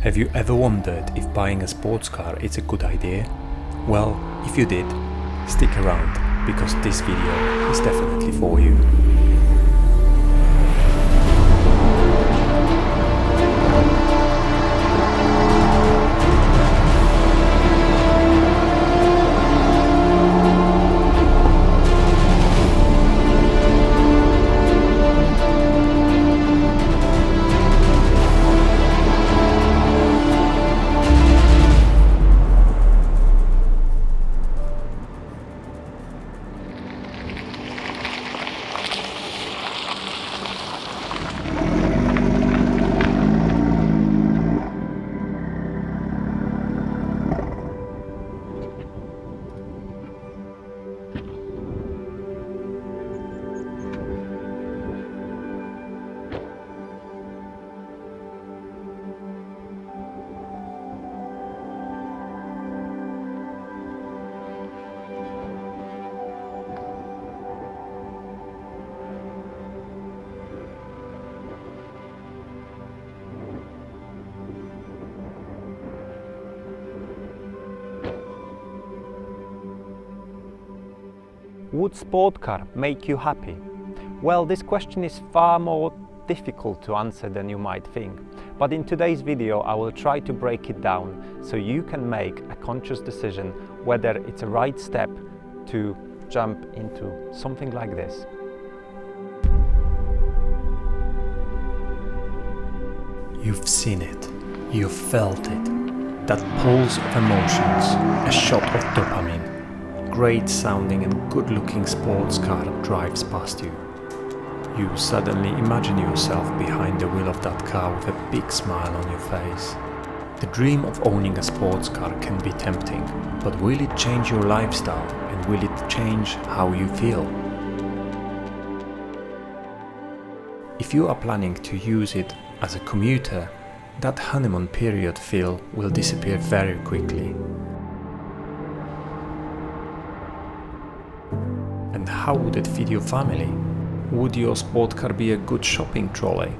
Have you ever wondered if buying a sports car is a good idea? Well, if you did, stick around because this video is definitely for you. Would sport car make you happy? Well, this question is far more difficult to answer than you might think. But in today's video, I will try to break it down so you can make a conscious decision whether it's a right step to jump into something like this. You've seen it, you've felt it, that pulse of emotions, a shot of dopamine. Great sounding and good looking sports car drives past you. You suddenly imagine yourself behind the wheel of that car with a big smile on your face. The dream of owning a sports car can be tempting, but will it change your lifestyle and will it change how you feel? If you are planning to use it as a commuter, that honeymoon period feel will disappear very quickly. And how would it fit your family? Would your sport car be a good shopping trolley?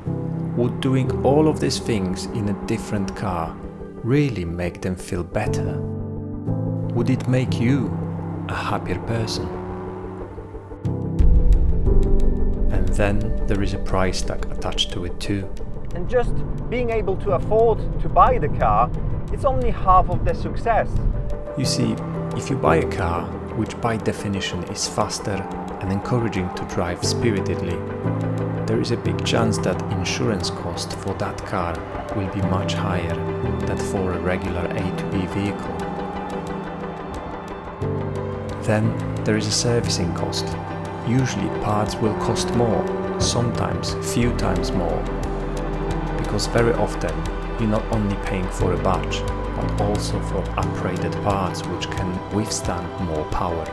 Would doing all of these things in a different car really make them feel better? Would it make you a happier person? And then there is a price tag attached to it too. And just being able to afford to buy the car, it's only half of the success. You see, if you buy a car, which by definition is faster and encouraging to drive spiritedly, there is a big chance that insurance cost for that car will be much higher than for a regular A to B vehicle. Then there is a servicing cost. Usually parts will cost more, sometimes a few times more, because very often you're not only paying for a badge, but also for upgraded parts which can withstand more power.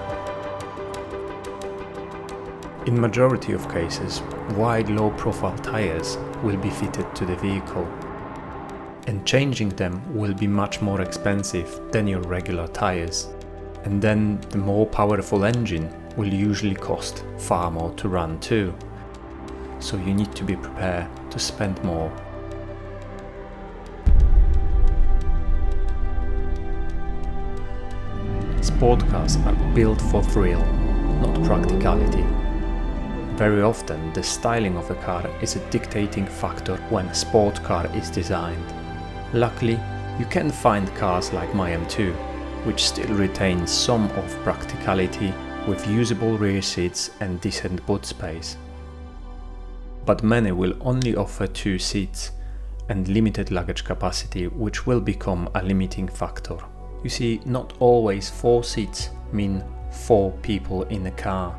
In majority of cases, wide low-profile tires will be fitted to the vehicle, and changing them will be much more expensive than your regular tires. And then the more powerful engine will usually cost far more to run too. So you need to be prepared to spend more. Sport cars are built for thrill, not practicality. Very often the styling of a car is a dictating factor when a sport car is designed. Luckily, you can find cars like my M2, which still retains some of practicality with usable rear seats and decent boot space. But many will only offer 2 seats and limited luggage capacity, which will become a limiting factor. You see, not always 4 seats mean 4 people in a car.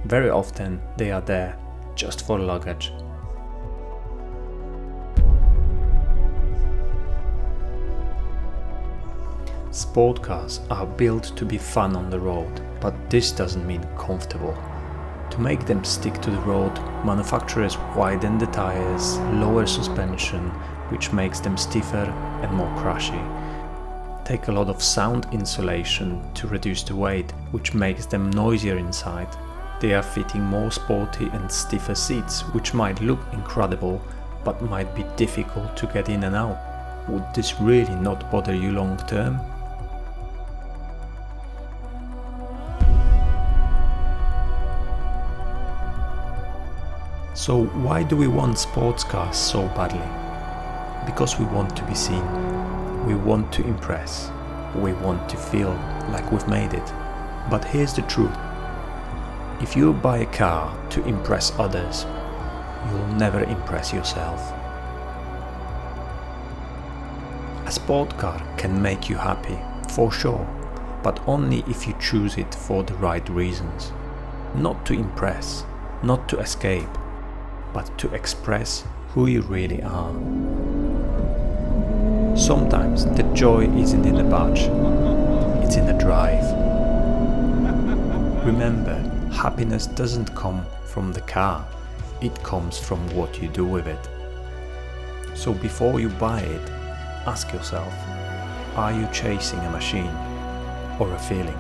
Very often they are there just for luggage. Sport cars are built to be fun on the road, but this doesn't mean comfortable. To make them stick to the road, manufacturers widen the tires, lower suspension, which makes them stiffer and more crashy. Take a lot of sound insulation to reduce the weight, which makes them noisier inside. They are fitting more sporty and stiffer seats, which might look incredible, but might be difficult to get in and out. would this really not bother you long term? So why do we want sports cars so badly? Because we want to be seen, we want to impress, we want to feel like we've made it. But here's the truth. If you buy a car to impress others, you'll never impress yourself. A sport car can make you happy, for sure, but only if you choose it for the right reasons. Not to impress, not to escape, but to express who you really are. Sometimes the joy isn't in the badge, it's in the drive. Remember, happiness doesn't come from the car, it comes from what you do with it. So before you buy it, ask yourself, are you chasing a machine or a feeling?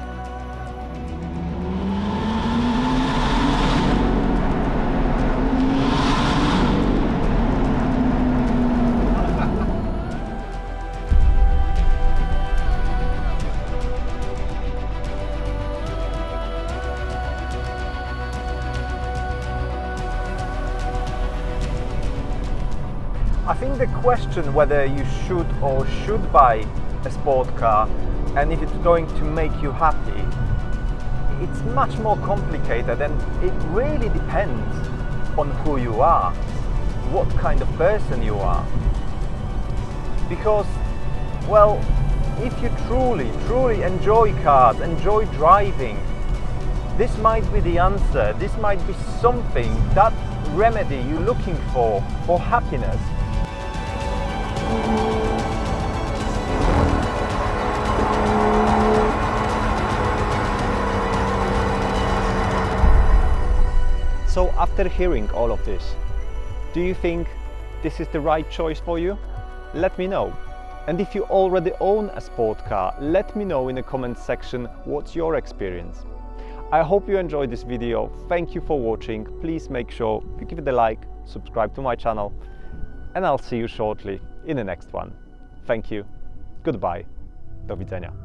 I think the question whether you should or should buy a sport car and if it's going to make you happy, it's much more complicated, and it really depends on who you are, what kind of person you are. Because, well, if you truly enjoy cars, enjoy driving, this might be the answer, this might be something, that remedy you're looking for happiness. So after hearing all of this, do you think this is the right choice for you? Let me know. And if you already own a sport car, let me know in the comment section what's your experience. I hope you enjoyed this video. Thank you for watching. Please make sure you give it a like, subscribe to my channel, and I'll see you shortly in the next one. Thank you. Goodbye. Do widzenia.